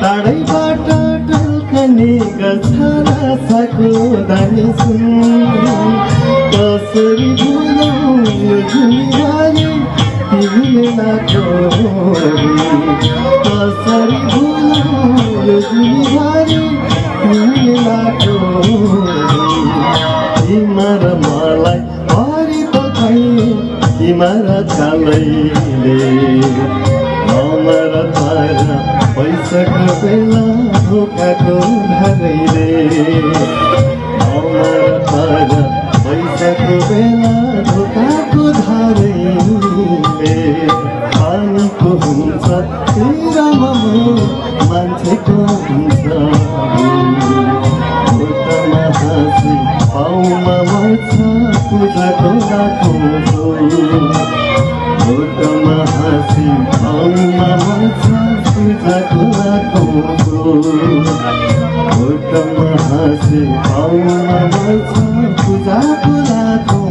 टाढैबाट ढल्कने गर्छ आशाको दानी सुन कसरी भुलाउनु जुनिवारी तिमीले नगरी कसरी भुलाउनु जुनिवारी तिमीले नगरी तिम्रो मलाई हरि त खै तिम्रो चालैले नमर तारा पैसाको बेला धोकाको धारैले नमर तारा पैसाको बेला धोकाको धारैले पानीको हुन्छ तिरमा मान्छेको हुन्छ खुट्टामा हाँसी पाउमा मर्छ पूजाको राखौँ खुट्टामा हाँसी पाउमा मर्छ पूजाको राखौँ खुट्टामा हाँसी पाउमा मर्छ पूजाको राखौँ